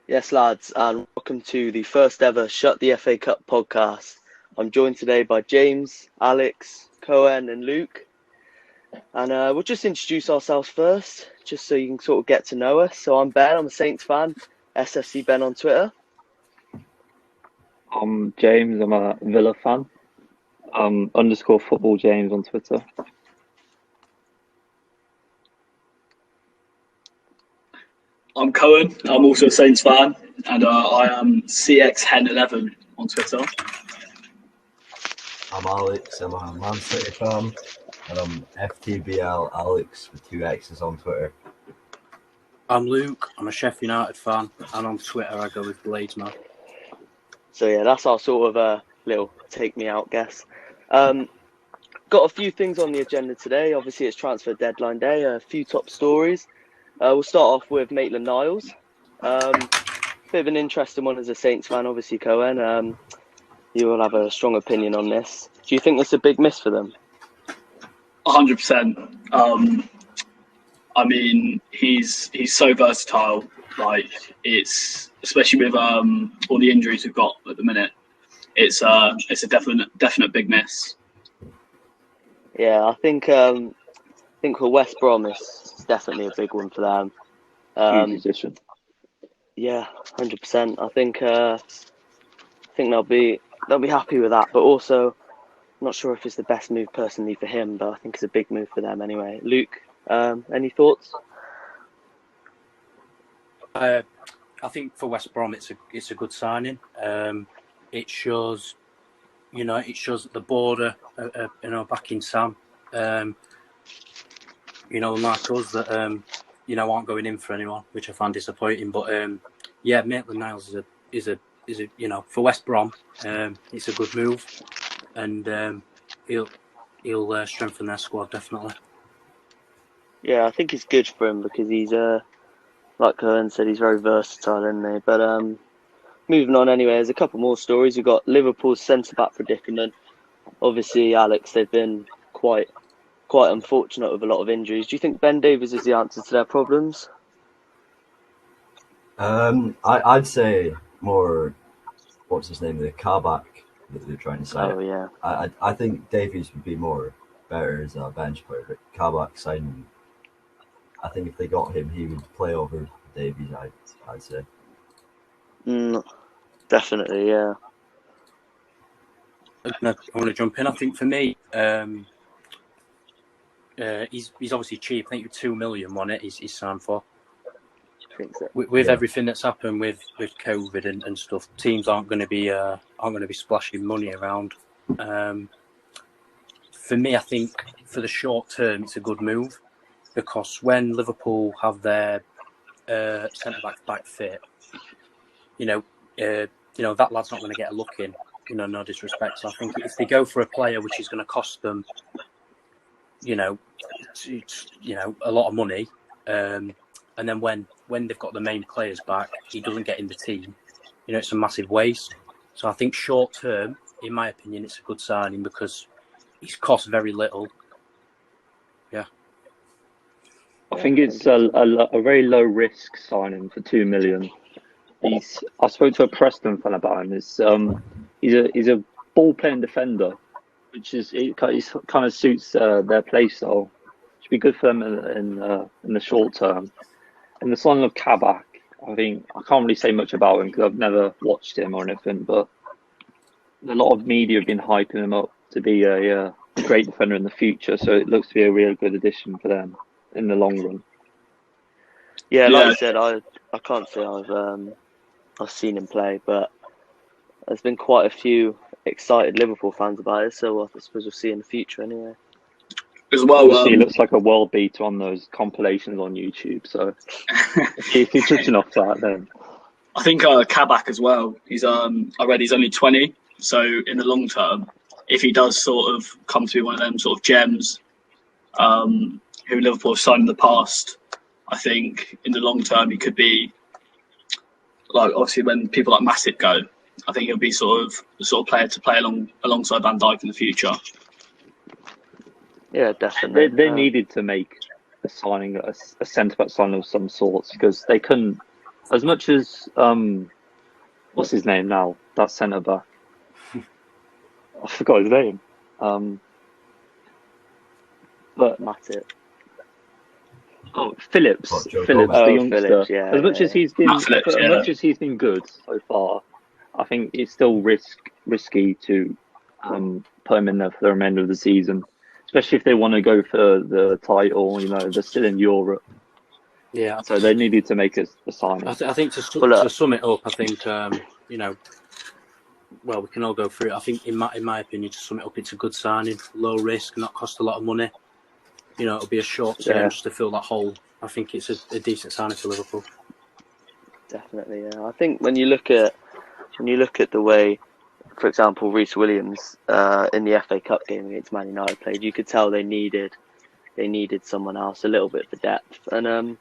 Yes, lads, and welcome to the first ever Shut the FA Cup podcast. I'm joined today by James, Alex, Cohen, and Luke. And we'll just introduce ourselves first, just so you can sort of get to know us. So I'm Ben, I'm a Saints fan, SFC Ben on Twitter. I'm James, I'm a Villa fan. Underscore football James on Twitter. I'm Cohen. I'm also a Saints fan, and I am CXHen11 on Twitter. I'm Alex. I'm a Man City fan, and I'm FTBL Alex with 2 X's on Twitter. I'm Luke. I'm a Sheffield United fan, and on Twitter I go with Bladesman. So yeah, that's our sort of little take me out guess. Got a few things on the agenda today. Obviously, it's transfer deadline day. A few top stories. We'll start off with Maitland-Niles. Bit of an interesting one as a Saints fan, obviously, Cohen. You will have a strong opinion on this. Do you think this is a big miss for them? 100%. I mean, he's so versatile. Like, it's especially with all the injuries we've got at the minute. It's a definite big miss. Yeah, I think for West Brom, it's definitely a big one for them. Huge addition. Yeah, 100%. I think they'll be happy with that. But also, I'm not sure if it's the best move personally for him, but I think it's a big move for them anyway. Luke, any thoughts? I think for West Brom it's a good signing. It shows, that the border, backing Sam. Like us that aren't going in for anyone, which I find disappointing. But Maitland-Niles is a for West Brom, it's a good move, and he'll strengthen their squad definitely. Yeah, I think it's good for him because he's like Cohen said, he's very versatile, isn't he? But moving on anyway, there's a couple more stories. We've got Liverpool's centre-back predicament. Obviously, Alex, they've been quite unfortunate with a lot of injuries. Do you think Ben Davies is the answer to their problems? I'd say more, what's his name, the Kabak that they're trying to sign. Oh, yeah. I think Davies would be better as a bench player, but Kabak signing, I think if they got him, he would play over Davies, I'd say. Definitely, yeah. I want to jump in. I think for me, he's obviously cheap. I think $2 million on it. He's signed for. I think so. With everything that's happened with COVID and stuff, teams aren't going to be splashing money around. For me, I think for the short term, it's a good move because when Liverpool have their centre back fit, that lad's not going to get a look in. No disrespect. So I think if they go for a player which is going to cost them, a lot of money, and then when they've got the main players back, he doesn't get in the team. It's a massive waste. So I think short term, in my opinion, it's a good signing because he's cost very little. Yeah. I think it's a very low risk signing for $2 million. I spoke to a Preston fan about him. He's a ball playing defender, which kind of suits their play style. Should be good for them in the short term. And the signing of Kabak, I think I can't really say much about him because I've never watched him or anything. But a lot of media have been hyping him up to be a great defender in the future. So it looks to be a real good addition for them in the long run. Yeah, like you said, I can't say I've seen him play, but there's been quite a few excited Liverpool fans about it, so I suppose we'll see in the future anyway. As well, obviously, he looks like a world beater on those compilations on YouTube, so if you're judging off that, then... I think Kabak as well, I read he's only 20, so in the long term, if he does sort of come to be one of them sort of gems who Liverpool have signed in the past, I think in the long term he could be, like obviously when people like Matip go, I think he'll be the sort of player to play alongside Van Dijk in the future. Yeah, definitely. They needed to make a signing, a centre-back signing of some sorts, because they couldn't as much as what's his name now? That centre back. I forgot his name. But Matip. Phillips, Oh, Joe Phillips, Gomez. the Oh, youngster. Phillips, yeah, as much yeah, as he's been, Matt Phillips, as yeah. much as he's been good so far, I think it's still risky to put him in there for the remainder of the season, especially if they want to go for the title. You know, they're still in Europe, Yeah, so they needed to make a signing. I think to sum it up, I think you know, well, we can all go through it. I think, in my opinion, to sum it up, it's a good signing, low risk, not cost a lot of money. You know, it'll be a short term just to fill that hole. I think it's a decent signing for Liverpool. definitely. Yeah, I think when you look at the way, for example, Reece Williams in the FA Cup game against Man United played, you could tell they needed someone else, a little bit for depth. And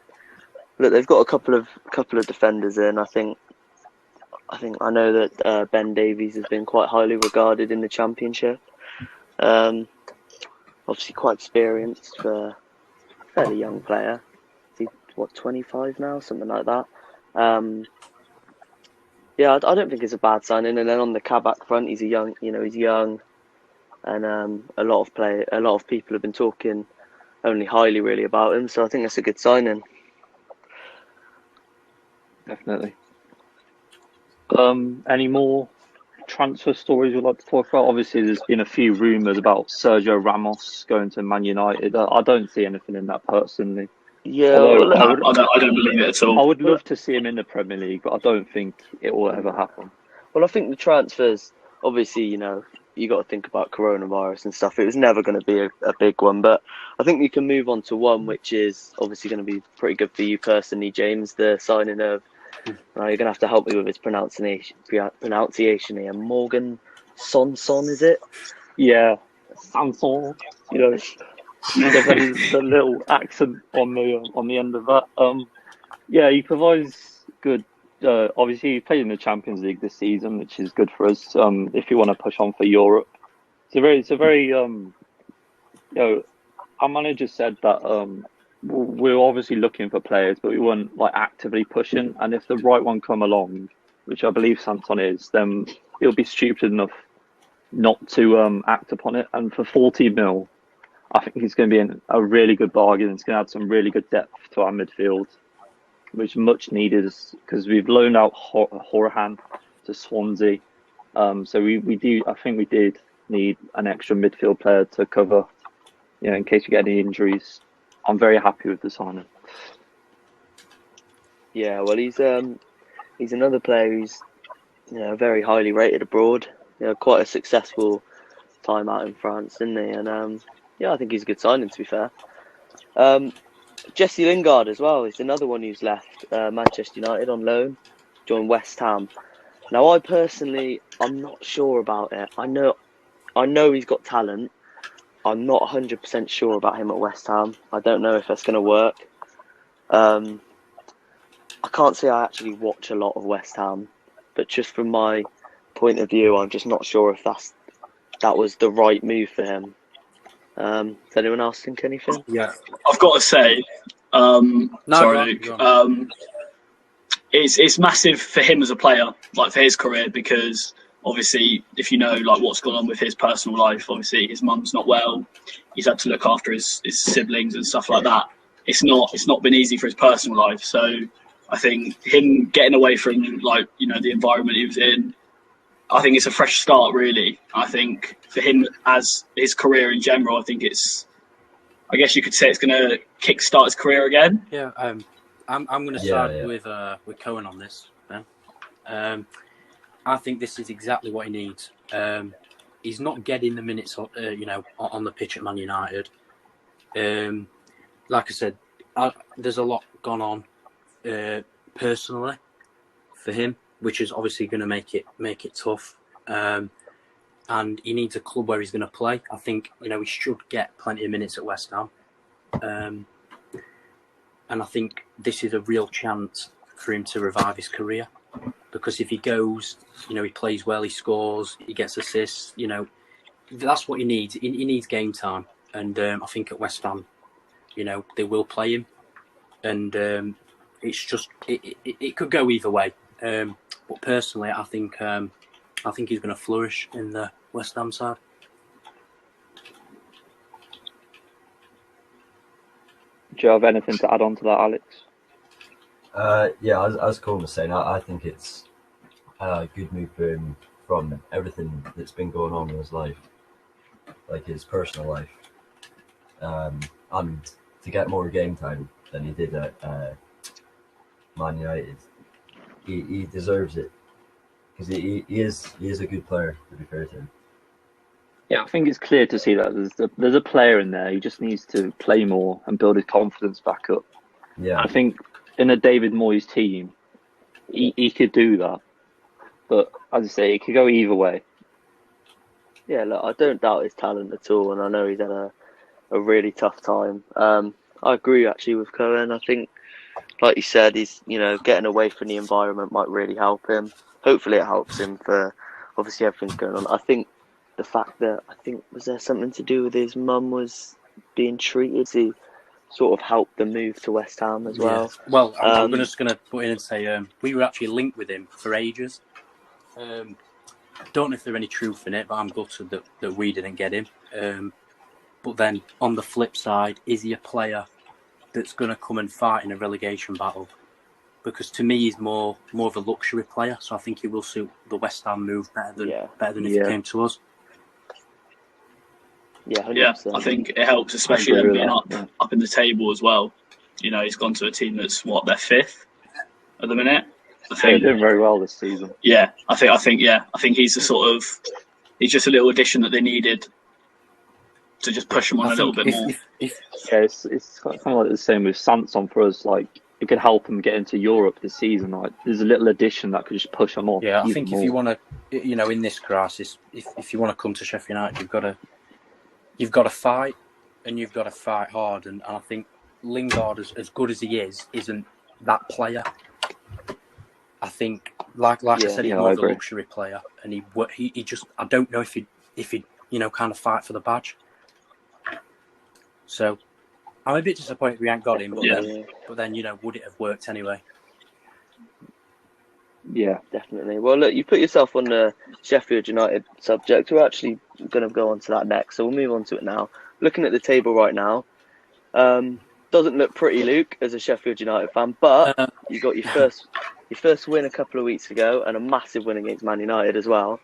look, they've got a couple of defenders in. I know that Ben Davies has been quite highly regarded in the Championship. Obviously quite experienced for a fairly young player. Is he 25 now, something like that? Yeah, I don't think it's a bad signing. And then on the Kabak front, he's young, and a lot of people have been talking only highly really about him. So I think that's a good signing. Definitely. Any more transfer stories you'd like to talk about? Obviously, there's been a few rumours about Sergio Ramos going to Man United. I don't see anything in that personally. Yeah, Although No, I don't believe it at all. I would love to see him in the Premier League, but I don't think it will ever happen. well, I think the transfers, obviously, you got to think about coronavirus and stuff. It was never going to be a big one, but I think we can move on to one which is obviously going to be pretty good for you personally, James. The signing of, you're going to have to help me with his pronunciation here. Morgan Sanson, is it? Yeah, Sanson. You know, the little accent on the end of that. Yeah, he provides good. Obviously, he played in the Champions League this season, which is good for us. If you want to push on for Europe, it's a very you know, our manager said that we're obviously looking for players, but we weren't like actively pushing. And if the right one come along, which I believe Santon is, then he'll be stupid enough not to act upon it. And for 40 mil, I think he's going to be a really good bargain. It's going to add some really good depth to our midfield, which much needed because we've loaned out Horahan to Swansea. So we do. I think we did need an extra midfield player to cover, in case we get any injuries. I'm very happy with the signing. Yeah, well, he's another player who's very highly rated abroad. Quite a successful time out in France, didn't he? And I think he's a good signing, to be fair. Jesse Lingard as well is another one who's left Manchester United on loan, joined West Ham. Now, I'm not sure about it. I know he's got talent. I'm not 100% sure about him at West Ham. I don't know if that's going to work. I can't say I actually watch a lot of West Ham, but just from my point of view, I'm just not sure if that was the right move for him. Does anyone else think anything? Yeah, I've got to say, sorry, go on. Luke. It's massive for him as a player, like for his career, because obviously, if you know like what's gone on with his personal life, obviously his mum's not well. He's had to look after his siblings and stuff like that. It's not been easy for his personal life. So I think him getting away from the environment he was in, I think it's a fresh start, really. I think for him as his career in general, I guess you could say it's going to kickstart his career again. Yeah, I'm going to side with Cohen on this. I think this is exactly what he needs. He's not getting the minutes, on the pitch at Man United. Like I said, there's a lot gone on personally for him, which is obviously going to make it tough. And he needs a club where he's going to play. I think he should get plenty of minutes at West Ham. And I think this is a real chance for him to revive his career. Because if he goes, he plays well, he scores, he gets assists, that's what he needs. He needs game time. And I think at West Ham, they will play him. And it could go either way. But personally, I think he's going to flourish in the West Ham side. Do you have anything to add on to that, Alex? Yeah, as Colin was saying, I think it's a good move for him from everything that's been going on in his life, like his personal life, and to get more game time than he did at Man United. He deserves it because he is a good player, to be fair to him. Yeah, I think it's clear to see that there's a player in there. He just needs to play more and build his confidence back up. Yeah, I think in a David Moyes team, he could do that. But as I say, it could go either way. Yeah, look, I don't doubt his talent at all, and I know he's had a really tough time. I agree actually with Cohen. I think, like you said, he's getting away from the environment might really help him. Hopefully, it helps him for obviously everything's going on. I think the fact that was there something to do with his mum was being treated to sort of help the move to West Ham as well. Yeah. Well, I'm just going to put in and say we were actually linked with him for ages. Don't know if there's any truth in it, but I'm gutted that we didn't get him. But then on the flip side, is he a player that's going to come and fight in a relegation battle? Because to me, he's more of a luxury player, so I think he will suit the West Ham move better than if he came to us. Yeah, 100%. Yeah, I think it helps, especially them being up in the table as well. He's gone to a team that's they're fifth at the minute. I think they're doing very well this season. Yeah, I think he's he's just a little addition that they needed to just push him on a little bit more. It's kind of like the same with Sanson for us. Like, it could help him get into Europe this season. Like, there's a little addition that could just push him on. Yeah, I think more. If you want to, in this crisis, if you want to come to Sheffield United, you've got to fight, and you've got to fight hard. And I think Lingard, as good as he is, isn't that player. I think, like I said, he's more of a luxury player, and he just, I don't know if he'd kind of fight for the badge. So I'm a bit disappointed we ain't got him, but then would it have worked anyway? Yeah, definitely. Well, look, you put yourself on the Sheffield United subject. We're actually going to go on to that next, so we'll move on to it now. Looking at the table right now, doesn't look pretty, Luke, as a Sheffield United fan, but you got your first win a couple of weeks ago and a massive win against Man United as well.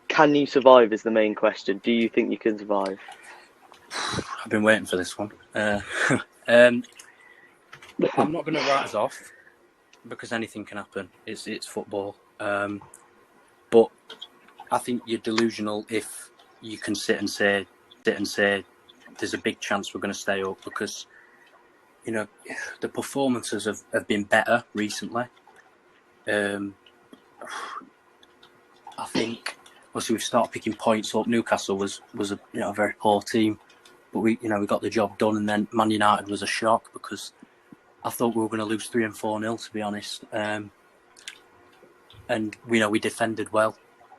Can you survive is the main question. Do you think you can survive? I've been waiting for this one. I'm not going to write us off because anything can happen. It's football. But I think you're delusional if you can sit and say there's a big chance we're going to stay up, because the performances have been better recently. I think obviously we've started picking points up. Newcastle was a very poor team, but we got the job done. And then Man United was a shock because I thought we were going to lose 3 and 4-0, to be honest. And we defended well,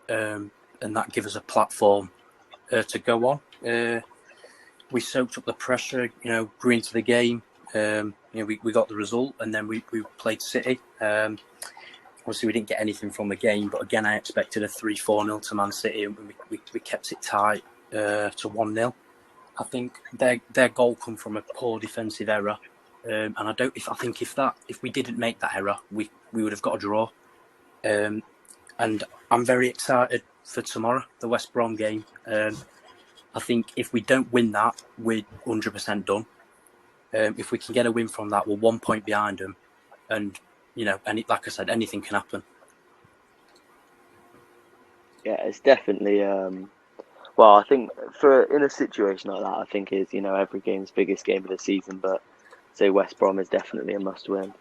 and that gave us a platform to go on. We soaked up the pressure, grew into the game. We got the result, and then we played City. Obviously, we didn't get anything from the game, but again, I expected a 3-4-0 to Man City, and we kept it tight to 1-0. I think their goal come from a poor defensive error, and if we didn't make that error, we would have got a draw. And I'm very excited for tomorrow, the West Brom game. I think if we don't win that, we're 100% done. If we can get a win from that, we're 1 point behind them, and like I said, anything can happen. Yeah, it's definitely. I think in a situation like that, I think is every game's biggest game of the season, but say West Brom is definitely a must-win.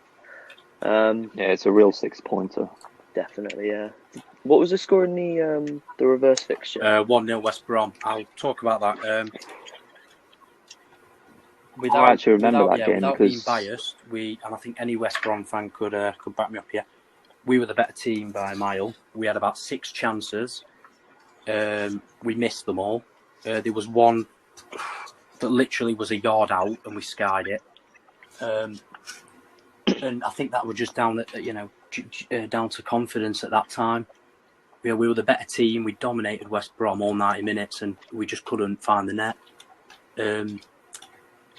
It's a real 6-pointer. Definitely, yeah. What was the score in the reverse fixture? 1-0 West Brom. I'll talk about that. I actually remember that game without because being biased, and I think any West Brom fan could back me up here. We were the better team by a mile. We had about 6 chances. We missed them all. There was one that literally was a yard out, and we skied it. And and I think that was just down to confidence at that time. We were the better team. We dominated West Brom all 90 minutes, and we just couldn't find the net. And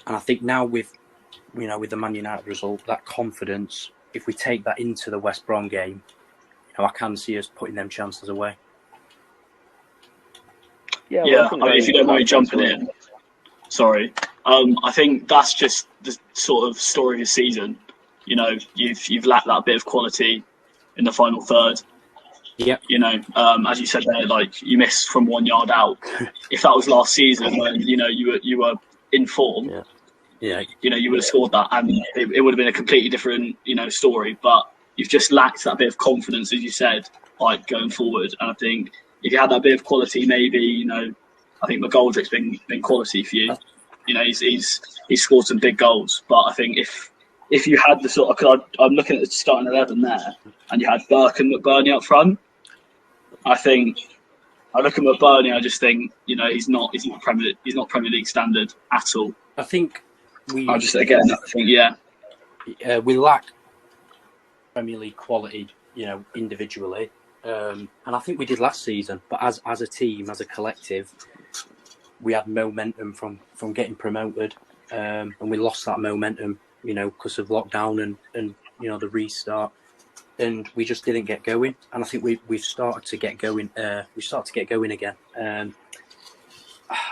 I think now with the Man United result, that confidence, if we take that into the West Brom game, I can see us putting them chances away. Yeah, if you don't mind me jumping in, sorry. I think that's just the sort of story of the season. You've lacked that bit of quality in the final third. Yeah. As you said there, like you missed from 1 yard out. If that was last season when you were in form, yeah, you would have scored that, and it would have been a completely different story. But you've just lacked that bit of confidence, as you said, like going forward. And I think if you had that bit of quality, maybe I think McGoldrick's been quality for you. He's scored some big goals, but I think if you had the sort of, cause I'm looking at the starting 11 there, and you had Burke and McBurney up front, I think I look at McBurney, I just think he's not Premier League standard at all. I think we lack Premier League quality, individually, and I think we did last season. But as a team, as a collective, we had momentum from getting promoted, and we lost that momentum, because of lockdown and the restart, and we just didn't get going. And I think we've started to get going. We started to get going again.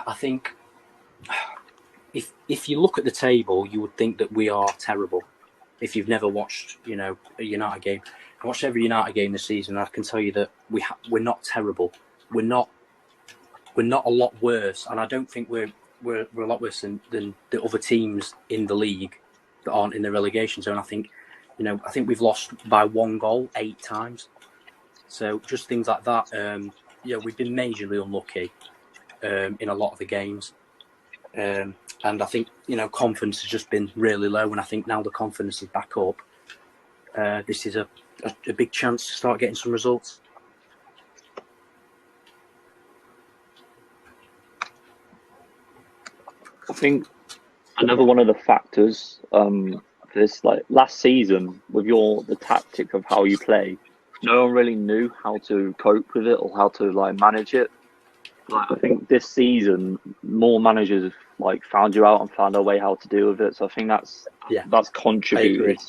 I think if you look at the table, you would think that we are terrible. If you've never watched, a United game, I watched every United game this season. And I can tell you that we're not terrible. We're not a lot worse, and I don't think we're a lot worse than the other teams in the league that aren't in the relegation zone. I think we've lost by 1 goal 8 times. So just things like that. We've been majorly unlucky in a lot of the games. And I think, confidence has just been really low. And I think now the confidence is back up. This is a big chance to start getting some results. I think another one of the factors this, like last season, with the tactic of how you play, no one really knew how to cope with it or how to manage it. I think this season, more managers have found you out and found a way how to deal with it. So I think that's contributed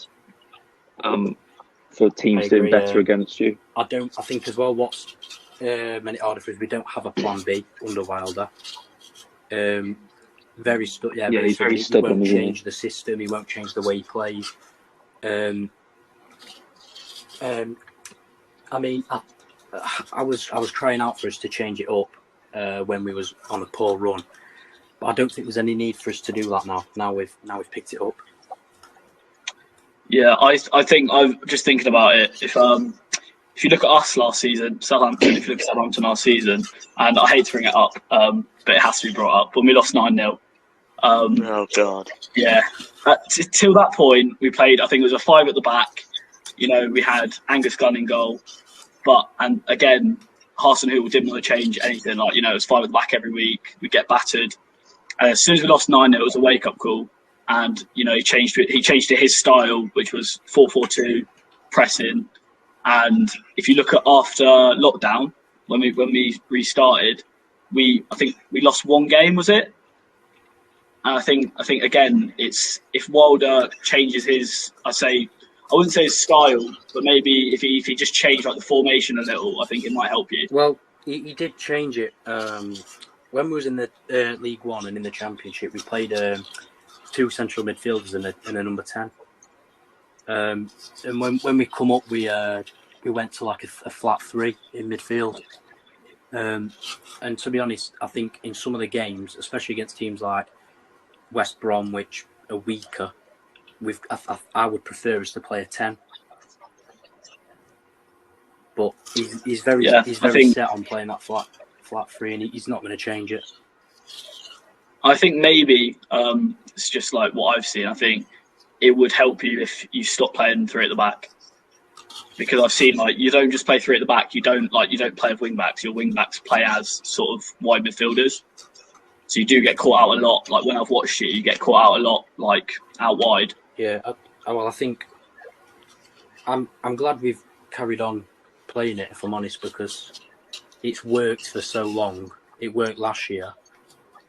for teams doing better against you. I think as well what's made it harder for us, we don't have a plan B under Wilder. He's very stubborn. He won't change the system. He won't change the way he plays. I was crying out for us to change it up when we was on a poor run, but I don't think there's any need for us to do that now. Now we've picked it up. Yeah, I think I'm just thinking about it. If you look at us last season, Southampton, if you look at Southampton last season, and I hate to bring it up, but it has to be brought up. When we lost 9-0. Oh God. Yeah. Till that point, we played. I think it was a 5 at the back. We had Angus Gunn in goal, and again, Hasenhüttl didn't want to change anything. It was 5 at the back every week. We get battered, and as soon as we lost 9-0, it was a wake up call. And he changed to his style, which was 4-4-2 pressing. And if you look at after lockdown, when we restarted, I think we lost 1 game, was it? And I think again, it's if Wilder changes his, I wouldn't say his style, but maybe if he just changed the formation a little, I think it might help you. Well, he did change it. When we was in the League One and in the Championship, we played 2 central midfielders and a number 10. And when we come up, we went to a flat 3 in midfield. And to be honest, I think in some of the games, especially against teams like West Brom, which are weaker, I would prefer us to play a 10. But he's very set on playing that flat 3, and he's not going to change it. I think maybe it's just what I've seen. I think it would help you if you stop playing 3 at the back, because I've seen you don't just play 3 at the back. You don't play with wing backs. Your wing backs play as sort of wide midfielders, so you do get caught out a lot. When I've watched you get caught out a lot, out wide. Yeah, I think I'm glad we've carried on playing it, if I'm honest, because it's worked for so long. It worked last year,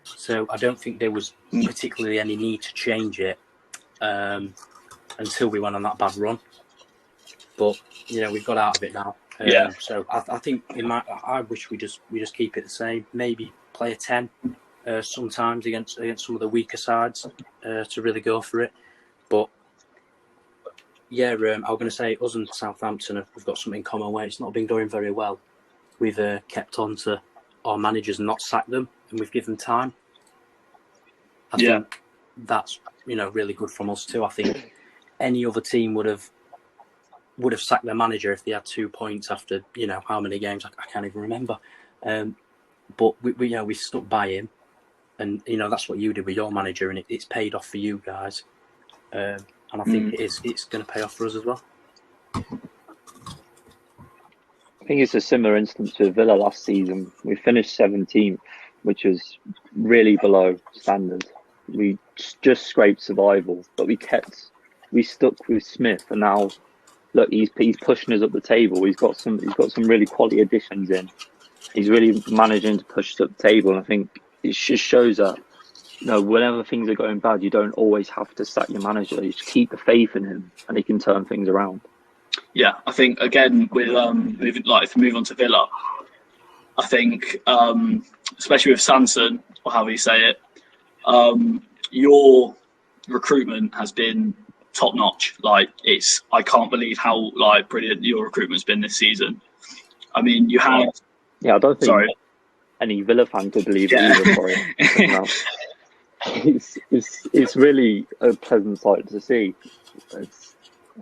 so I don't think there was particularly any need to change it until we went on that bad run. But we've got out of it now. So I think I wish we just keep it the same. Maybe play a 10 sometimes against some of the weaker sides to really go for it. But yeah, I was going to say us and Southampton we've got something in common where it's not been going very well. We've kept on to our managers and not sacked them, and we've given them time. I think that's really good from us too. I think any other team would have sacked their manager if they had 2 points after how many games I can't even remember. But we stuck by him, and that's what you did with your manager, and it's paid off for you guys. And I think it's going to pay off for us as well. I think it's a similar instance with Villa last season. We finished 17th, which was really below standard. We just scraped survival, but we stuck with Smith, and now look, he's pushing us up the table. He's got some really quality additions in. He's really managing to push us up the table, and I think it just shows that whenever things are going bad, you don't always have to sack your manager. You just keep the faith in him, and he can turn things around. Yeah, I think again with if we move on to Villa, I think especially with Sanson, or however you say it, your recruitment has been top notch. I can't believe how brilliant your recruitment's been this season. I mean, you have. Yeah, I don't think any Villa fan could believe it either for him. It's really a pleasant sight to see.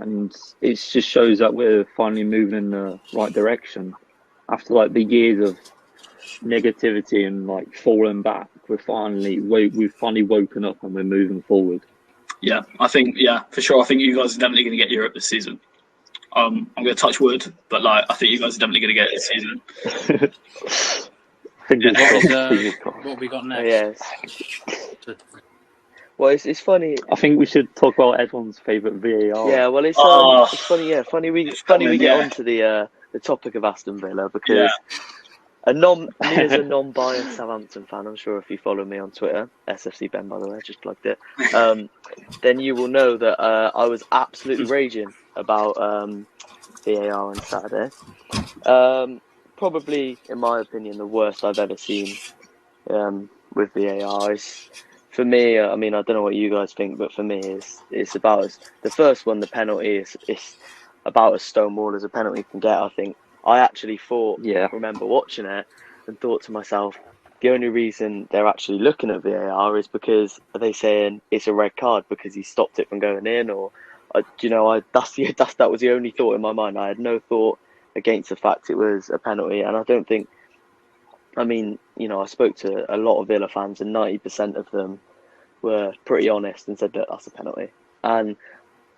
And it just shows that we're finally moving in the right direction. After the years of negativity and falling back, we've finally woken up and we're moving forward. Yeah, I think for sure. I think you guys are definitely going to get Europe this season. I'm going to touch wood, but I think you guys are definitely going to get it this season. What have we got next? Yes. Well, it's funny. I think we should talk about everyone's favourite VAR. Yeah, well, it's funny. Yeah, funny we get onto the topic of Aston Villa because me as a non-biased Southampton fan, I'm sure if you follow me on Twitter, SFC Ben, by the way, I just plugged it, then you will know that I was absolutely raging about VAR on Saturday. Probably, in my opinion, the worst I've ever seen with VAR. For me, I mean, I don't know what you guys think, but for me, it's about the first one, the penalty, is about as stonewall as a penalty can get, I think. I actually remember watching it and thought to myself, the only reason they're actually looking at VAR is because are they saying it's a red card because he stopped it from going in, or that was the only thought in my mind. I had no thought against the fact it was a penalty, and I don't think. I mean, I spoke to a lot of Villa fans, and 90% of them were pretty honest and said that that's a penalty. And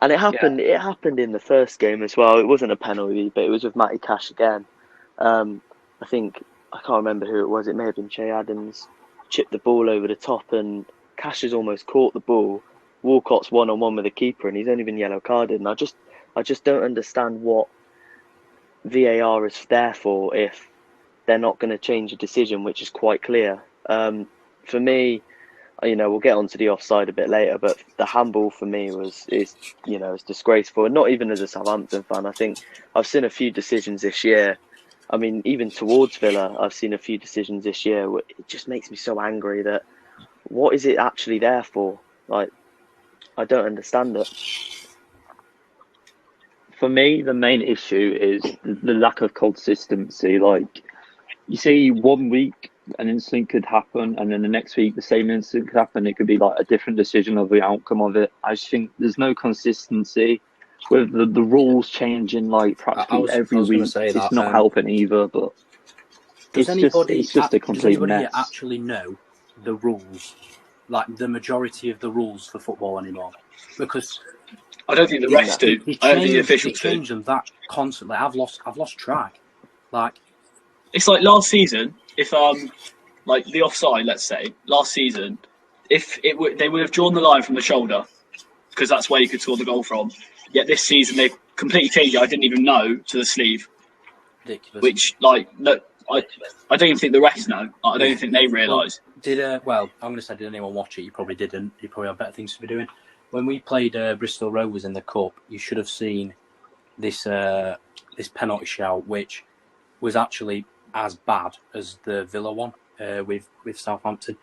it happened. Yeah. It happened in the first game as well. It wasn't a penalty, but it was with Matty Cash again. I think I can't remember who it was. It may have been Che Adams. Chipped the ball over the top, and Cash has almost caught the ball. Walcott's 1-on-1 with the keeper, and he's only been yellow carded. And I just don't understand what VAR is there for if they're not going to change a decision which is quite clear. For me, we'll get onto the offside a bit later, but the handball for me is disgraceful. And not even as a Southampton fan. I think I've seen a few decisions this year. I mean, even towards Villa, I've seen a few decisions this year where it just makes me so angry that what is it actually there for? I don't understand it. For me, the main issue is the lack of consistency. You see 1 week an incident could happen, and then the next week the same incident could happen. It could be a different decision of the outcome of it. I just think there's no consistency with the rules changing practically every week. It's not helping either. But it's just a complete mess. Does anybody actually know the rules, the majority of the rules for football anymore? Because I don't think the refs do. I don't think the officials do. They change them that constantly. I've lost track. It's like last season, if the offside, let's say, last season, if they would have drawn the line from the shoulder, because that's where you could score the goal from. Yet this season completely changed it. I didn't even know to the sleeve, Ridiculous. which like look, I don't even think the refs know. I don't even think they realise. Well, I'm going to say, did anyone watch it? You probably didn't. You probably have better things to be doing. When we played Bristol Rovers in the Cup, you should have seen this penalty shout, which was actually as bad as the Villa one with Southampton.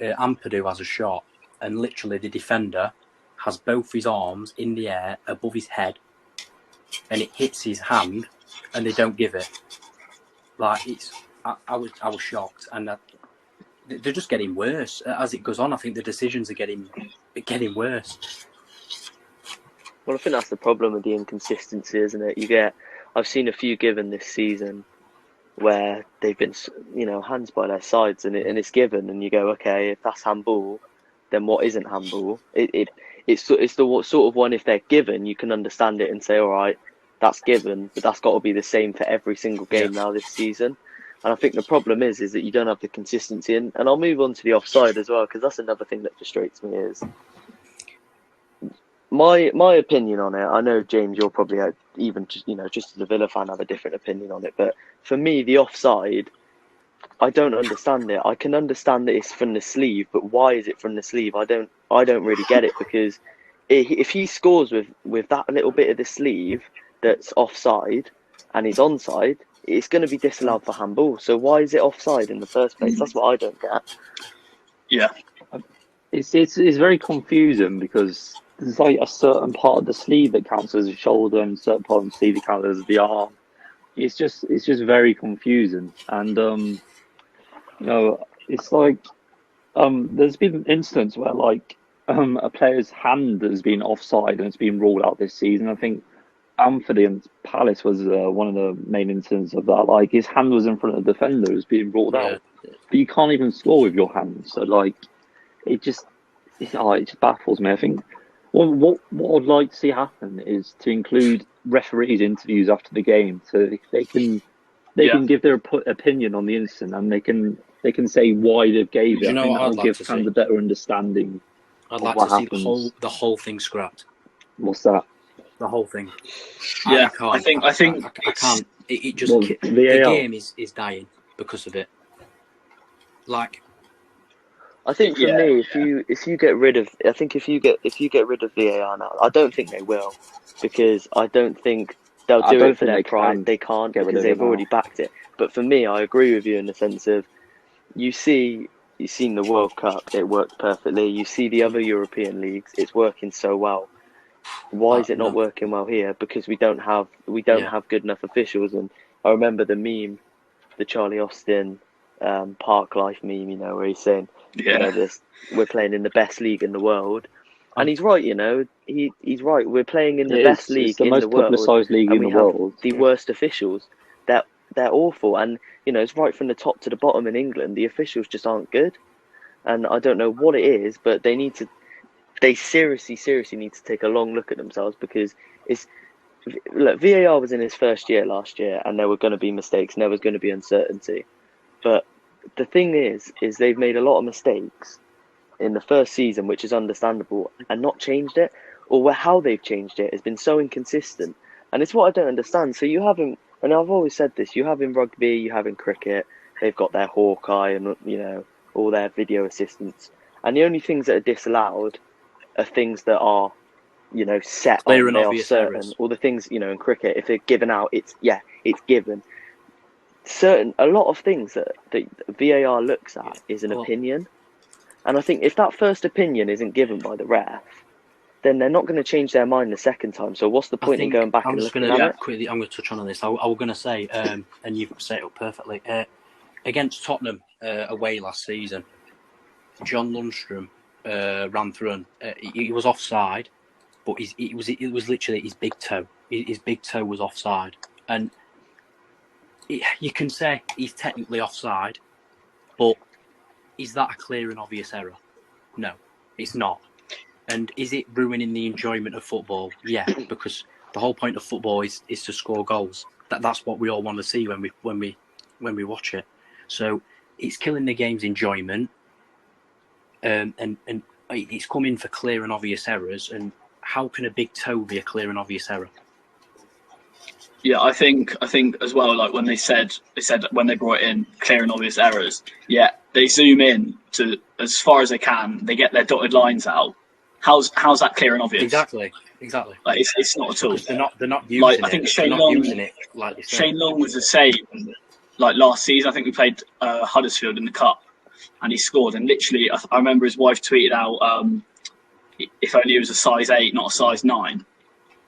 Ampadu has a shot, and literally the defender has both his arms in the air above his head, and it hits his hand, and they don't give it. Like I was shocked, and they're just getting worse as it goes on. I think the decisions are getting worse. Well, I think that's the problem with the inconsistency, isn't it? I've seen a few given this season where they've been, hands by their sides, and it's given, and you go, okay, if that's handball, then what isn't handball? It's the sort of one, if they're given, you can understand it and say, all right, that's given, but that's got to be the same for every single game now this season. And I think the problem is that you don't have the consistency. And I'll move on to the offside as well, because that's another thing that frustrates me is my opinion on it. I know, James, you're probably even just as a Villa fan have a different opinion on it. But for me, the offside, I don't understand it. I can understand that it's from the sleeve, but why is it from the sleeve? I don't really get it, because if he scores with that little bit of the sleeve that's offside and he's onside, it's going to be disallowed for handball. So why is it offside in the first place? That's what I don't get. Yeah, it's very confusing, because there's like a certain part of the sleeve that counts as a shoulder, and a certain part of the sleeve that counts as the arm. It's just very confusing, and it's like there's been instances where like a player's hand has been offside and it's been ruled out this season. I think Amford and Palace was one of the main instances of that. Like, his hand was in front of the defender, it was being ruled out, but you can't even score with your hand. So like, it just baffles me. I think what I'd like to see happen is to include referees' interviews after the game, so they can give their opinion on the incident, and they can say why they gave it. You know what I'd like give to fans see? a better understanding. I'd like to see the whole thing scrapped. What's that? The whole thing. Yeah, I can't. It just the game is dying because of it. Like, I think for me, if you get rid of VAR now, I don't think they will, because I don't think they'll do it for their pride. They can't, because they've already backed it. But for me, I agree with you in the sense of you've seen the World Cup, it worked perfectly. You see the other European leagues, it's working so well. Why is it not working well here? Because we don't have good enough officials. And I remember the meme, the Charlie Austin Park Life meme, where he's saying, we're playing in the best league in the world, and he's right. He's right. We're playing in the best league in the world, publicised league in the world. The worst officials. They're awful, and it's right from the top to the bottom in England. The officials just aren't good, and I don't know what it is, but they seriously need to take a long look at themselves, because VAR was in his first year last year, and there were going to be mistakes, and there was going to be uncertainty. But the thing is they've made a lot of mistakes in the first season, which is understandable, and not changed it, or how they've changed it has been so inconsistent. And it's what I don't understand. So you have him, and I've always said this, you have in rugby, you have in cricket, they've got their Hawkeye and all their video assistants, and the only things that are disallowed are things that are set clear on, and they obvious are certain. errors. All the things in cricket, if they're given out, it's given. A lot of things that VAR looks at is an opinion, and I think if that first opinion isn't given by the ref, then they're not going to change their mind the second time. So what's the point in going back and looking at it? Quickly, I'm going to touch on this. I was going to say, and you've set it up perfectly. Against Tottenham away last season, John Lundstrom ran through and he was offside, but it was literally his big toe. His big toe was offside, and you can say he's technically offside, but is that a clear and obvious error? No, it's not. And is it ruining the enjoyment of football? Yeah, because the whole point of football is to score goals. That's what we all want to see when we watch it. So it's killing the game's enjoyment, and it's coming for clear and obvious errors. And how can a big toe be a clear and obvious error? Yeah, I think as well. Like when they said when they brought in clear and obvious errors. Yeah, they zoom in to as far as they can. They get their dotted lines out. How's that clear and obvious? Exactly. Like it's not at all. Because they're not using Like it. I think They're not using it like they said. Shane Long was the same. Like last season, I think we played Huddersfield in the cup, and he scored. And literally, I remember his wife tweeted out, "If only he was a size 8, not a size 9,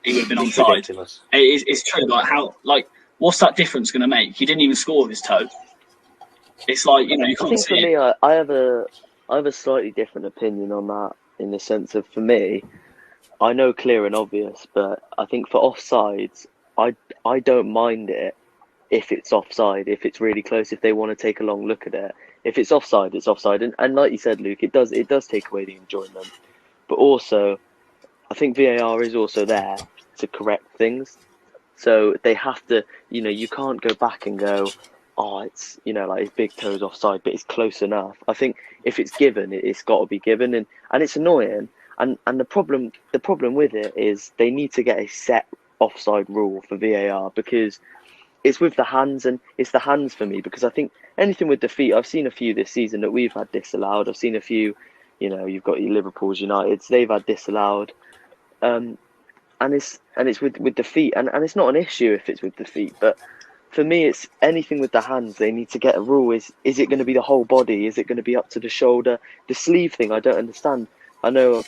he would have been It's onside." ridiculous. It's true. Like what's that difference going to make? He didn't even score with his toe. It's like you I can't think for see it. me, I have a slightly different opinion on that, in the sense of, for me, I know clear and obvious, but I think for offsides, I don't mind it if it's offside, if it's really close, if they want to take a long look at it. If it's offside, it's offside, and like you said, Luke, it does take away the enjoyment. But also, I think VAR is also there to correct things, so they have to. You can't go back and go, oh, it's like his big toe's offside, but it's close enough. I think if it's given, it's got to be given, and it's annoying. And the problem with it is they need to get a set offside rule for VAR, because it's with the hands, and it's the hands for me, because I think anything with the feet, I've seen a few this season that we've had disallowed. I've seen a few, you've got your Liverpool's, United's, they've had disallowed, and it's with the feet, and it's not an issue if it's with the feet, but for me, it's anything with the hands. They need to get a rule. Is it going to be the whole body? Is it going to be up to the shoulder? The sleeve thing, I don't understand. I know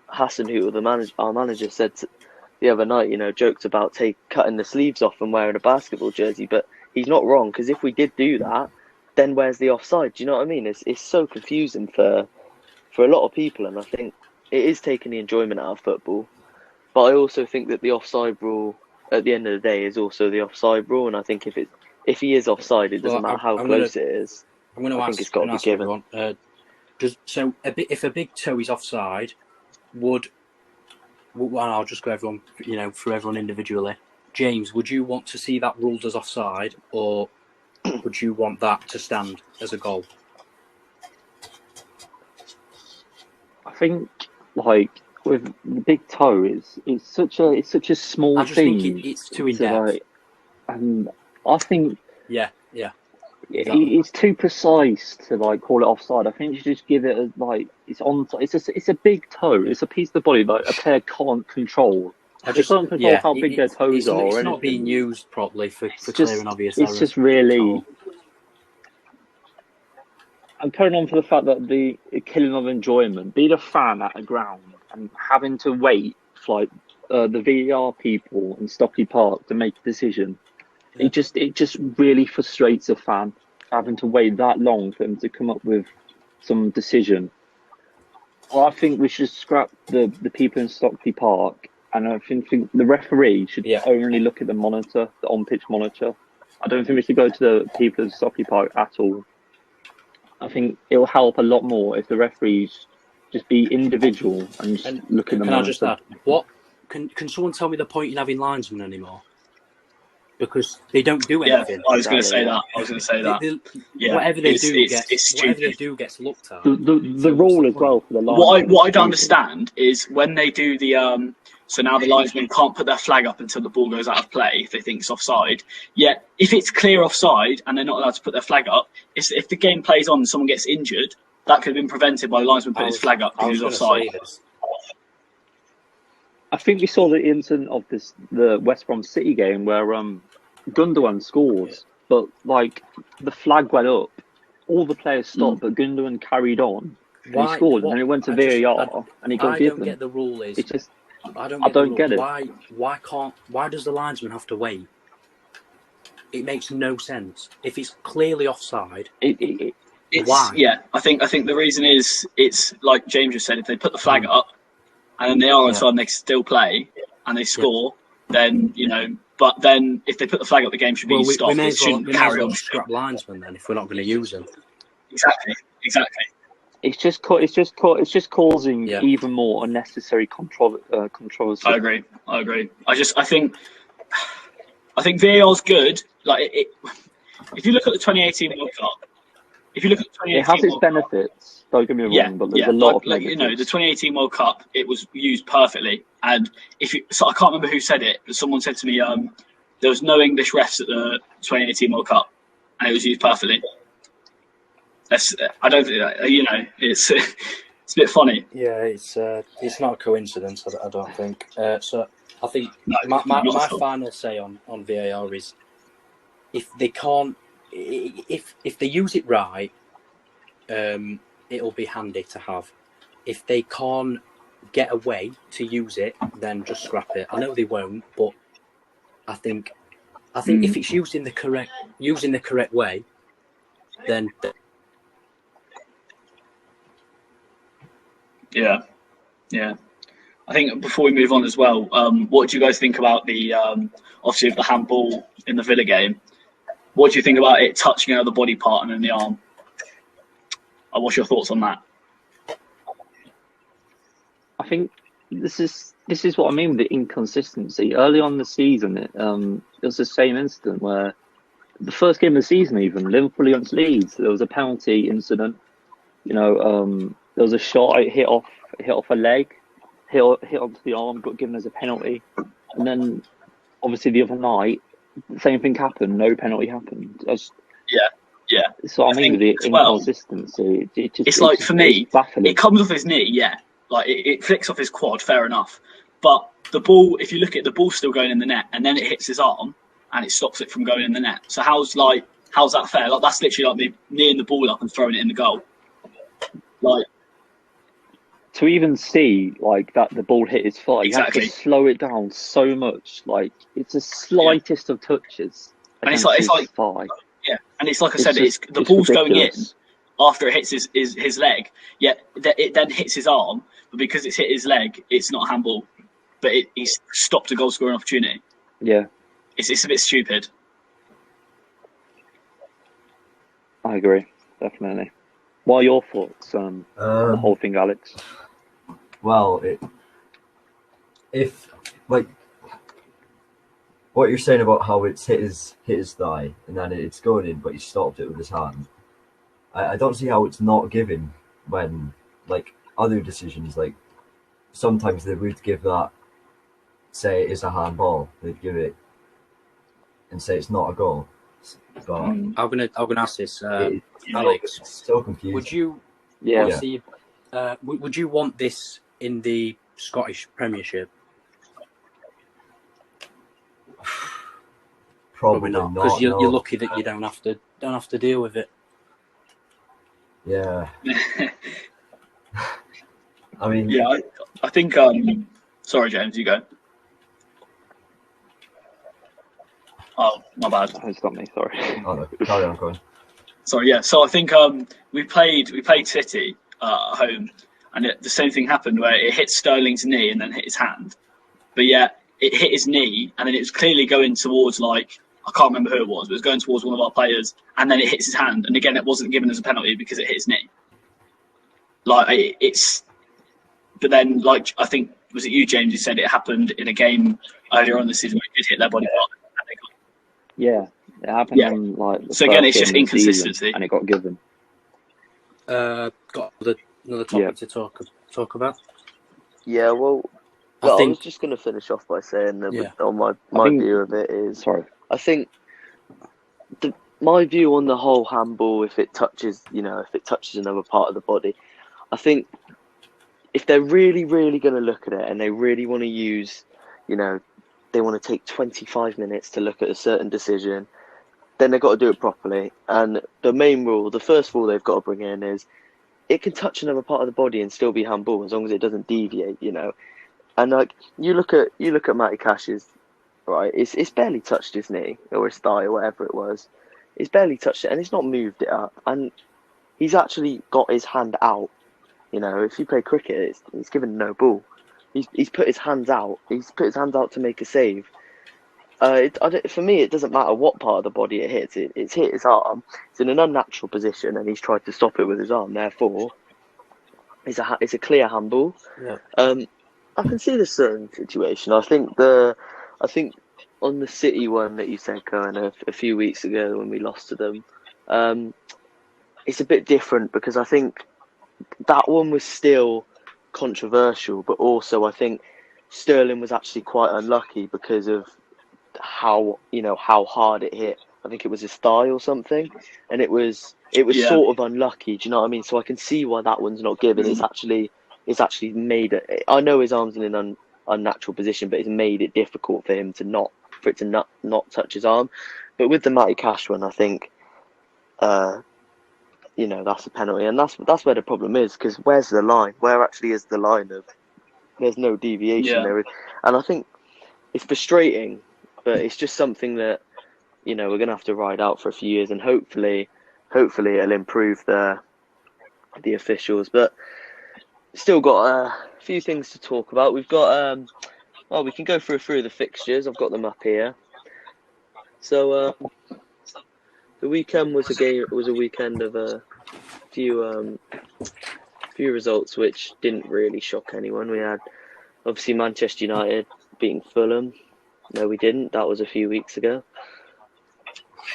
Hassan, who our manager, said the other night, joked about cutting the sleeves off and wearing a basketball jersey, but he's not wrong, because if we did do that, then where's the offside? Do you know what I mean? It's so confusing for a lot of people, and I think it is taking the enjoyment out of football. But I also think that the offside rule, at the end of the day, is also the offside rule, and I think if he is offside, it doesn't matter how close it is. I'm going to ask. It's got to be given. Everyone, if a big toe is offside, I'll just go everyone, for everyone individually. James, would you want to see that ruled as offside, or would you want that to stand as a goal? I think with the big toe, it's such a small I just thing. think it's too in depth. And I think Yeah. it's too precise to call it offside. I think you should just give it it's on. It's a big toe. It's a piece of the body that a player can't control. They can't control how big their toes are. It's not being used properly for clear and obvious errors. It's just really. I'm carrying on for the fact that the killing of enjoyment, being a fan at a ground and having to wait for the VAR people in Stockley Park to make a decision. Yeah. It just really frustrates a fan, having to wait that long for them to come up with some decision. Well, I think we should scrap the people in Stockley Park, and I think the referee should only look at the monitor, the on-pitch monitor. I don't think we should go to the people in Stockley Park at all. I think it'll help a lot more if the referees just be individual and just look at the monitor. Can I just add, what can someone tell me the point in having linesmen anymore? Because they don't do anything. Yeah, I was going to say that. Whatever they do gets looked at. The rule as well for the linesmen. What I don't understand is when they do the so now the linesmen can't put their flag up until the ball goes out of play if they think it's offside. Yet if it's clear offside and they're not allowed to put their flag up, if the game plays on and someone gets injured, that could have been prevented by the linesman putting his flag up because he was offside. I think we saw the incident of the West Brom City game where Gundogan scores, but the flag went up, all the players stopped, but Gundogan carried on. And he scored, and then it went to VAR, and he got given. I don't get the rule. I don't get it. Why does the linesman have to wait? It makes no sense. If it's clearly offside, why? Yeah, I think the reason is it's like James just said. If they put the flag up and then they are offside and they still play and they score, then But then if they put the flag up, the game should be stopped. We may as well scrap linesmen then if we're not going to use them. Exactly. It's just causing even more unnecessary controversy. I agree. I think VAR's good. If you look at the 2018 World Cup, it has its benefits, Don't get me wrong, but there's a lot of negatives. The 2018 World Cup, it was used perfectly. And so I can't remember who said it, but someone said to me, there was no English refs at the 2018 World Cup, and it was used perfectly. I don't think it's it's a bit funny. Yeah, it's not a coincidence. I don't think. So I think my final say on VAR is if they can't, if they use it right, it'll be handy to have. If they can't get a way to use it, then just scrap it. I know they won't, but I think if it's used in the correct way, then. Yeah. I think before we move on as well, what do you guys think about the obviously of the handball in the Villa game? What do you think about it touching another body part and in the arm? What's your thoughts on that? I think this is what I mean with the inconsistency. Early on in the season, it was the same incident where the first game of the season, even Liverpool against Leeds, there was a penalty incident. There was a shot, it hit off a leg, hit onto the arm, got given as a penalty. And then, obviously, the other night, the same thing happened. No penalty happened. Yeah. So I mean, with the inconsistency, it's like, for me, baffling. It comes off his knee, yeah. Like, it flicks off his quad, fair enough. But the ball, if you look at the ball still going in the net, and then it hits his arm, and it stops it from going in the net. So how's that fair? Like, that's literally like me kneeing the ball up and throwing it in the goal. Like, to even see like that the ball hit his thigh, exactly. You have to slow it down so much. Like it's the slightest of touches. And it's like thigh. Yeah, and it's like I said, the ball's ridiculous. Going in after it hits his leg. Yet it then hits his arm, but because it's hit his leg, it's not handball. But he's stopped a goal scoring opportunity. Yeah, it's a bit stupid. I agree, definitely. What are your thoughts on the whole thing, Alex? Well, if like what you're saying about how it's hit his thigh and then it's going in, but he stopped it with his hand. I don't see how it's not given when like other decisions, like sometimes they would give that, say it is a handball, they'd give it and say it's not a goal. But I'm gonna ask this, Alex. It's so confusing. Would you? Yeah. Would you want this in the Scottish Premiership? Probably not, because you're lucky that you don't have to deal with it. Yeah. I mean. Yeah, I think. Sorry, James, you go. Oh, my bad. It's not me. Sorry. Oh no, carry on, Colin. Sorry, yeah. So I think we played City at home, and the same thing happened where it hit Sterling's knee and then hit his hand. But yeah, it hit his knee, and then it was clearly going towards I can't remember who it was, but it was going towards one of our players, and then it hits his hand, and again it wasn't given as a penalty because it hit his knee. But then I think was it you, James, who said it happened in a game earlier on the season where it did hit their body part. Yeah, it happened on the so again, it's just inconsistency, and it got given. Got another topic to talk about. Yeah, well, I was just going to finish off by saying that on my view of it is, sorry, I think my view on the whole handball, if it touches another part of the body, I think if they're really, really going to look at it and they really want to use, they want to take 25 minutes to look at a certain decision, then they've got to do it properly. And the first rule they've got to bring in is it can touch another part of the body and still be handball as long as it doesn't deviate, And you look at Matty Cash's, right? It's barely touched his knee or his thigh or whatever it was. It's barely touched it and it's not moved it up. And he's actually got his hand out. If you play cricket, he's given no ball. He's put his hands out. He's put his hands out to make a save. For me, it doesn't matter what part of the body it hits. It's hit his arm. It's in an unnatural position, and he's tried to stop it with his arm. Therefore, it's a clear handball. Yeah. I can see the certain situation. I think on the City one that you said, Cohen, a few weeks ago when we lost to them, it's a bit different because I think that one was still controversial, but also I think Sterling was actually quite unlucky because of how hard it hit. I think it was his thigh or something, and it was sort of unlucky. Do you know what I mean? So I can see why that one's not given. It's actually made it. I know his arm's in an unnatural position, but it's made it difficult for him to not touch his arm. But with the Matty Cash one, I think, that's a penalty, and that's where the problem is, because where's the line? Where actually is the line of? There's no deviation there, and I think it's frustrating, but it's just something that we're gonna have to ride out for a few years, and hopefully it'll improve the officials. But still got a few things to talk about. We've got we can go through the fixtures. I've got them up here. So the weekend was a weekend of a few results which didn't really shock anyone. We had obviously Manchester United beating Fulham. No, we didn't. That was a few weeks ago.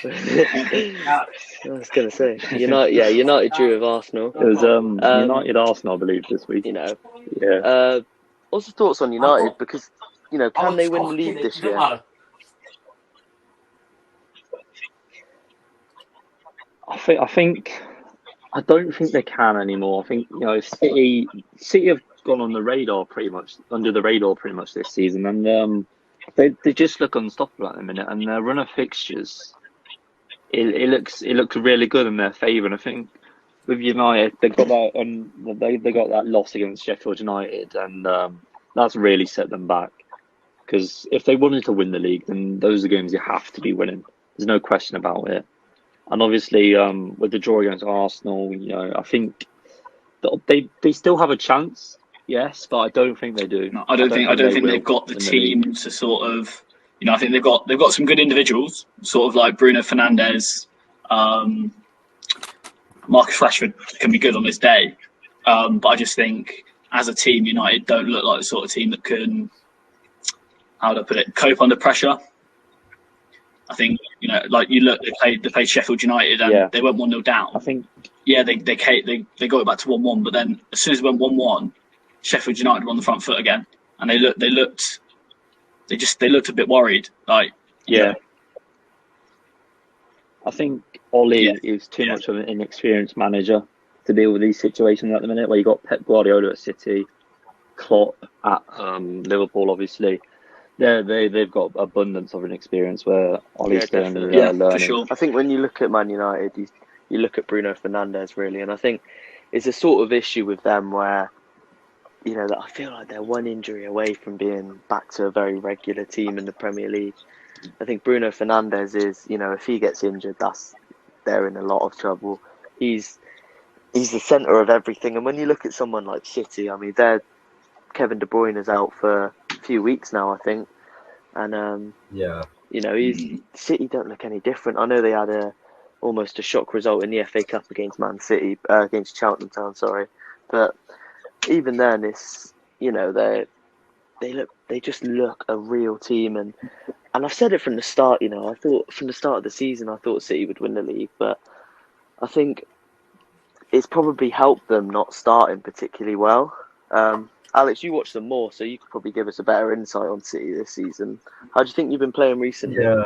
I was going to say United drew with Arsenal. It was United Arsenal, I believe, this week. Yeah. What's your thoughts on United? Because can they win the league this year? I don't think they can anymore. I think City have gone on the radar under the radar pretty much this season, and they just look unstoppable at the minute. And their run of fixtures, it looks really good in their favour. And I think with United, they got that loss against Sheffield United, and that's really set them back. Because if they wanted to win the league, then those are games you have to be winning. There's no question about it. And obviously, with the draw against Arsenal, I think they still have a chance, yes, but I don't think they do. No, I don't think they've got the team to sort of. I think they've got some good individuals, sort of like Bruno Fernandes, Marcus Rashford can be good on this day, but I just think as a team, United don't look like the sort of team that can, how would I put it, cope under pressure. I think like you look, they played Sheffield United and they went 1-0 down. I think they got it back to 1-1, but then as soon as it went 1-1, Sheffield United were on the front foot again, and they looked a bit worried. I think Ole is too much of an inexperienced manager to deal with these situations at the minute. Where you got Pep Guardiola at City, Klopp at Liverpool, obviously. They've got abundance of an experience where Ole's still learning. For sure. I think when you look at Man United, you look at Bruno Fernandes really, and I think it's a sort of issue with them where that I feel like they're one injury away from being back to a very regular team in the Premier League. I think Bruno Fernandes is, if he gets injured, they're in a lot of trouble. He's the centre of everything, and when you look at someone like City, I mean, Kevin De Bruyne is out for a few weeks now, I think, and City don't look any different. I know they had almost a shock result in the FA Cup against Man City, against Cheltenham Town, but even then, it's they just look a real team, and I've said it from the start. I thought from the start of the season, I thought City would win the league, but I think it's probably helped them not starting particularly well. Alex, you watch them more, so you could probably give us a better insight on City this season. How do you think you've been playing recently? Yeah.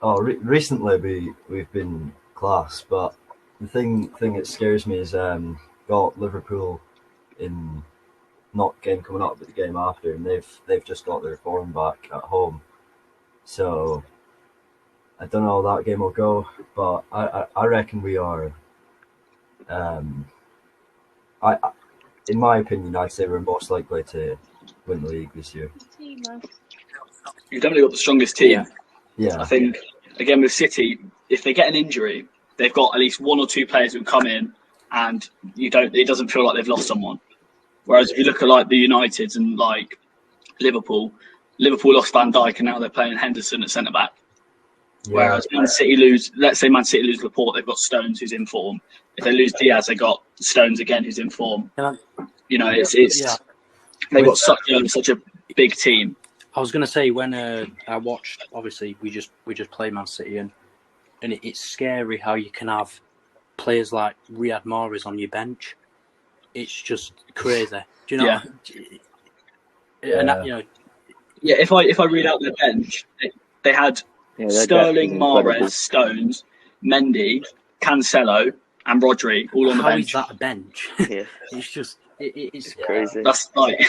Recently we've been class, but the thing that scares me is got Liverpool in not game coming up, but the game after, and they've just got their form back at home. So I don't know how that game will go, but I reckon we are. In my opinion, I'd say we're most likely to win the league this year. You've definitely got the strongest team. Yeah. I think again with City, if they get an injury, they've got at least one or two players who come in, and it doesn't feel like they've lost someone. Whereas if you look at like the Uniteds and like Liverpool lost Van Dijk and now they're playing Henderson at centre back. Yeah. Whereas Man City lose Laporte, they've got Stones who's in form. If they lose Diaz, they got Stones again who's in form. They've got such a big team. I was going to say when I watched, obviously we just play Man City and it's scary how you can have players like Riyad Mahrez on your bench. It's just crazy. Do you know? Yeah. And that, you know, Yeah, if I read out their bench, they had Yeah, their depth Sterling, is incredible. Mahrez, Stones, Mendy, Cancelo, and Rodri all on the how bench. is that a bench? Yeah, It's just it's crazy. That's like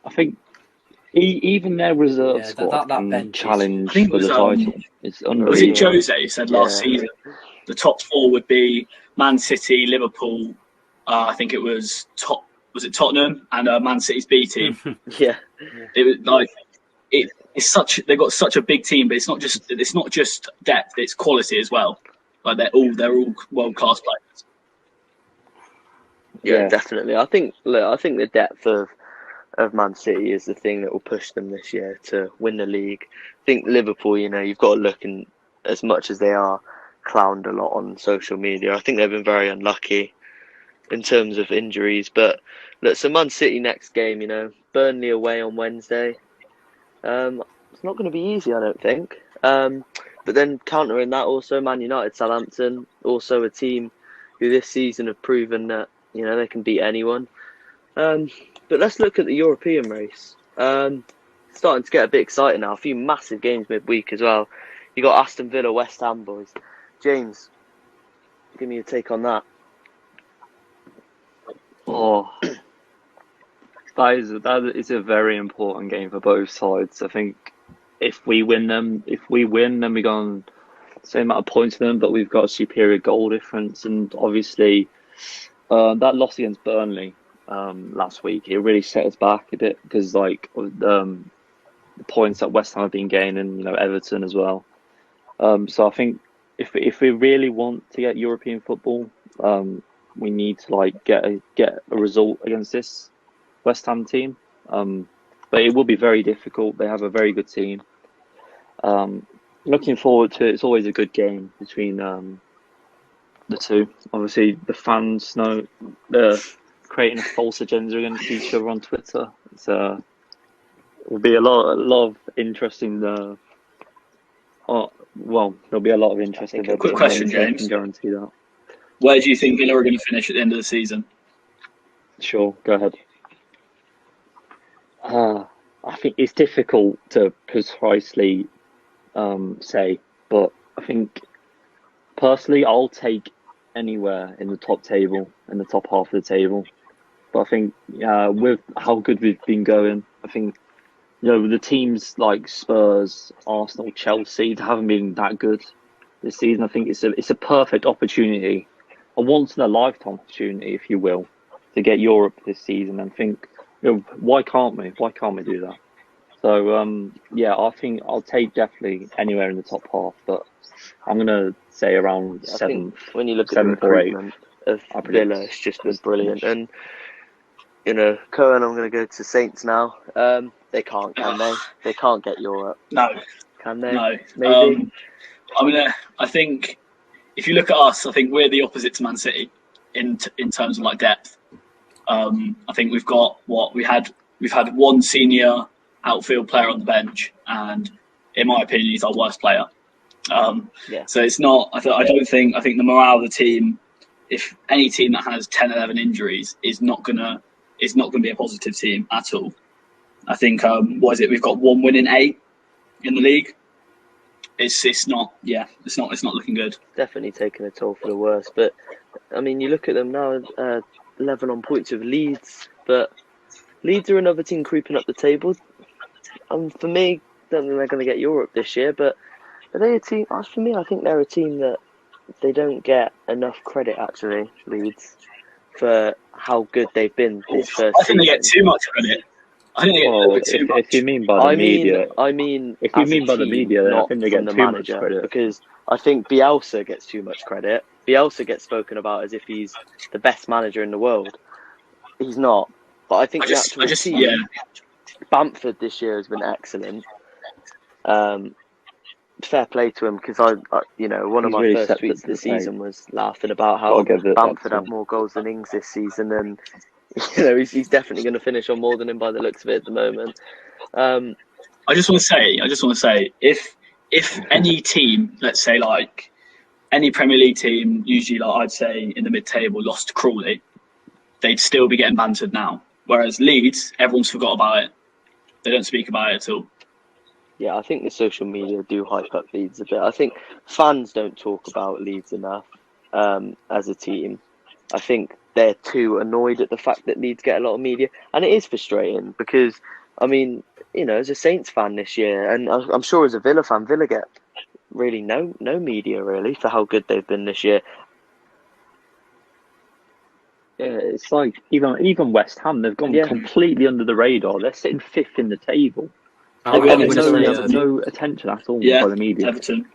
I think even their reserve Yeah, squad that can bench is- challenge I think it for was, the title. It's was it unbelievable. Jose who said last season the top four would be Man City, Liverpool. I think it was Tottenham and Man City's B team. Yeah, It was like it's such they've got such a big team, but it's not just depth; it's quality as well. Like they're all world class players. yeah, Yeah. definitely. I think the depth of Man City is the thing that will push them this year to win the league. I think Liverpool, you know, you've got to look, and as much as they are clowned a lot on social media, I think they've been very unlucky in terms of injuries. But look, so Man City next game, you know, Burnley away on Wednesday. It's not going to be easy, I don't think. But then countering that, also Man United, Southampton, also a team who this season have proven that, you know, they can beat anyone. But let's look at the European race. Starting to get a bit exciting now. A few massive games midweek as well. You got Aston Villa, West Ham, boys. James, give me your take on that. Oh, that is a very important game for both sides. I think if we win, then we go on the same amount of points to them, but we've got a superior goal difference. And obviously, that loss against Burnley last week, it really set us back a bit because the points that West Ham have been gaining, you know, Everton as well. So I think if we really want to get European football, we need to get a result against this West Ham team. But it will be very difficult. They have a very good team. Looking forward to it. It's always a good game between the two. Obviously, the fans know they're creating a false agenda against each other on Twitter. So it will be a lot of interesting. There'll be a lot of interest in it. Quick question, James. I can guarantee that. Where do you think Villa are going to finish at the end of the season? Sure, go ahead. I think it's difficult to precisely say, but I think personally I'll take anywhere in the top table, in the top half of the table. But I think with how good we've been going, I think, you know, the teams like Spurs, Arsenal, Chelsea, they haven't been that good this season. I think it's a perfect opportunity, a once in a lifetime opportunity, if you will, to get Europe this season. And think, you know, why can't we? Why can't we do that? So I think I'll take definitely anywhere in the top half, but I'm gonna say around I seventh. think when you look at the recruitment of Villa, it's just been brilliant. And, you know, Cohen, I'm going to go to Saints now. They can't, can they? They can't get Europe. No, Can they? no. Maybe. I think if you look at us, I think we're the opposite to Man City in terms of depth. I think we've got we've had one senior outfield player on the bench, and in my opinion, he's our worst player. So it's not. I think the morale of the team, if any team that has 10, 11 injuries, is not gonna be a positive team at all. I think we've got 1 win in 8 in the league. It's not looking good. Definitely taking a toll for the worse. But, I mean, you look at them now, level on points with Leeds, but Leeds are another team creeping up the table. For me, I don't think they're going to get Europe this year, but are they a team? As for me, I think they're a team that they don't get enough credit, actually, Leeds, for how good they've been this first I think they get too much credit. I think they get a little bit too much. If you mean by the media, I mean, if you as mean a by the team, media, then I not think they from get the too much manager, credit. because I think Bielsa gets too much credit. Bielsa gets spoken about as if he's the best manager in the world. He's not. But I think Bamford this year has been excellent. Fair play to him, because one of my really first tweets this season was laughing about how Bamford had more goals than Ings this season, and he's definitely going to finish on more than him by the looks of it at the moment. I just want to say, if any team, let's say any Premier League team, usually like I'd say in the mid-table, lost to Crawley, they'd still be getting bantered now. Whereas Leeds, everyone's forgot about it. They don't speak about it at all. Yeah, I think the social media do hype up Leeds a bit. I think fans don't talk about Leeds enough as a team. I think they're too annoyed at the fact that Leeds get a lot of media, and it is frustrating because, I mean, you know, as a Saints fan this year, and I'm sure as a Villa fan, Villa get really no media really for how good they've been this year. Yeah, it's like even West Ham, they've gone completely under the radar. They're sitting 5th in the table. I They've was got gonna say, no attention at all Yeah, by the media. Everton.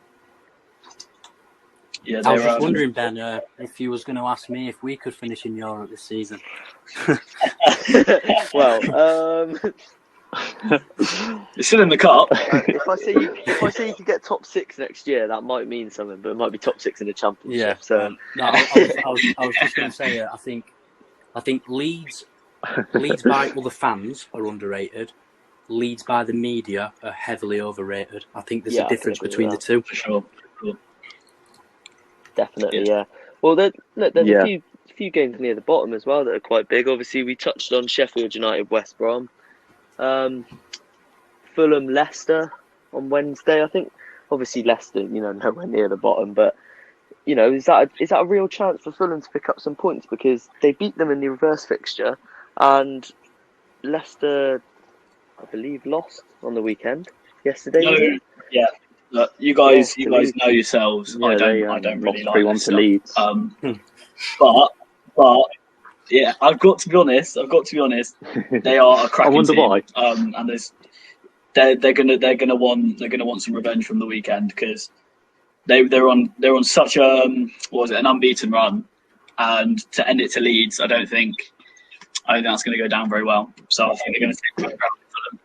Yeah, I was just wondering, Ben, if you was going to ask me if we could finish in Europe this season. Well, it's still in the cup. if I say you could get top 6 next year, that might mean something, but it might be top 6 in the Championship. Yeah. So No, I was just going to say, I think Leeds by other fans are underrated. Leeds by the media are heavily overrated. I think there's a difference between the two. For sure. Definitely, yeah. Well, there's a few games near the bottom as well that are quite big. Obviously, we touched on Sheffield United, West Brom, Fulham, Leicester on Wednesday. I think obviously Leicester, you know, nowhere near the bottom, but you know, is that a real chance for Fulham to pick up some points because they beat them in the reverse fixture, and Leicester, I believe, lost on the weekend yesterday. No, yeah. Look, you guys know yourselves. Yeah, I don't really like 3-1 to Leeds. But yeah, I've got to be honest. They are a cracking I wonder team. why. And they're gonna want some revenge from the weekend because they're on such an unbeaten run, and to end it to Leeds, I don't think that's going to go down very well. So I think they're going to take back ground for them.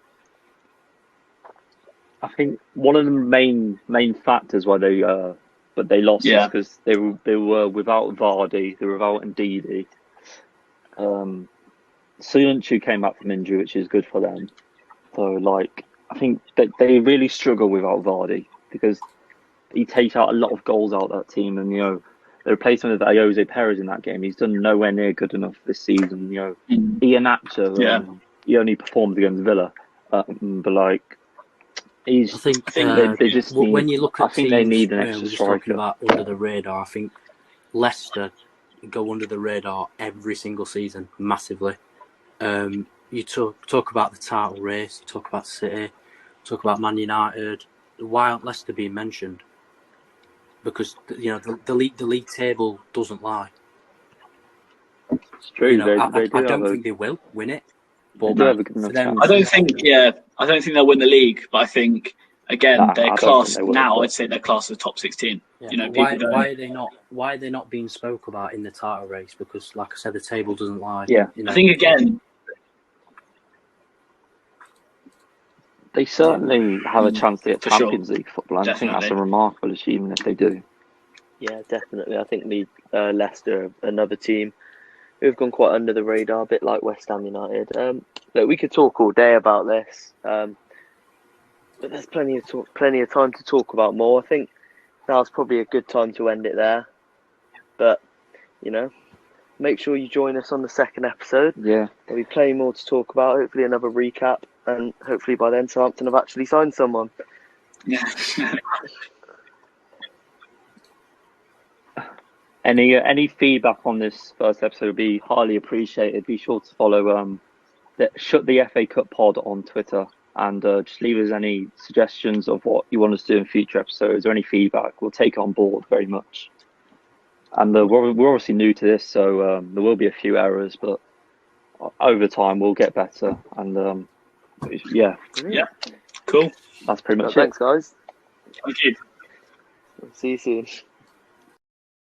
I think one of the main factors why they lost is because they were without Vardy, they were without Ndidi. Soyuncu came back from injury, which is good for them. So, like, I think that they really struggle without Vardy because he takes out a lot of goals out of that team, and you know the replacement of Jose Perez in that game, he's done nowhere near good enough this season. You know, Iheanacho, he only performed against Villa, but like. I think they just need, when you look at teams, they need an extra just striker. talking about under the radar, I think Leicester go under the radar every single season massively. You talk about the title race, you talk about City, talk about Man United. Why aren't Leicester being mentioned? Because you know the league table doesn't lie. It's true. You know, I don't think they will win it. But they do have a good enough chance. I don't think they'll win the league, but I think again they're class now. I'd say they're class of the top 16. Yeah, you know, why are they not being spoke about in the title race? Because, like I said, the table doesn't lie. Yeah, you know? I think again they certainly have a chance to get Champions League football. I think that's a remarkable achievement if they do. Yeah, definitely. I think Leicester, another team who've gone quite under the radar, a bit like West Ham United. Look, we could talk all day about this, but there's plenty of time to talk about more. I think now's probably a good time to end it there. But you know, make sure you join us on the second episode. Yeah, there'll be plenty more to talk about. Hopefully, another recap, and hopefully by then, Southampton have actually signed someone. Yeah. Any feedback on this first episode would be highly appreciated. Be sure to follow Shut the FA Cup pod on Twitter, and just leave us any suggestions of what you want us to do in future episodes or any feedback. We'll take it on board very much. And we're obviously new to this, so there will be a few errors, but over time we'll get better. And yeah, cool. That's pretty much it. Thanks, guys. Thank you. See you soon.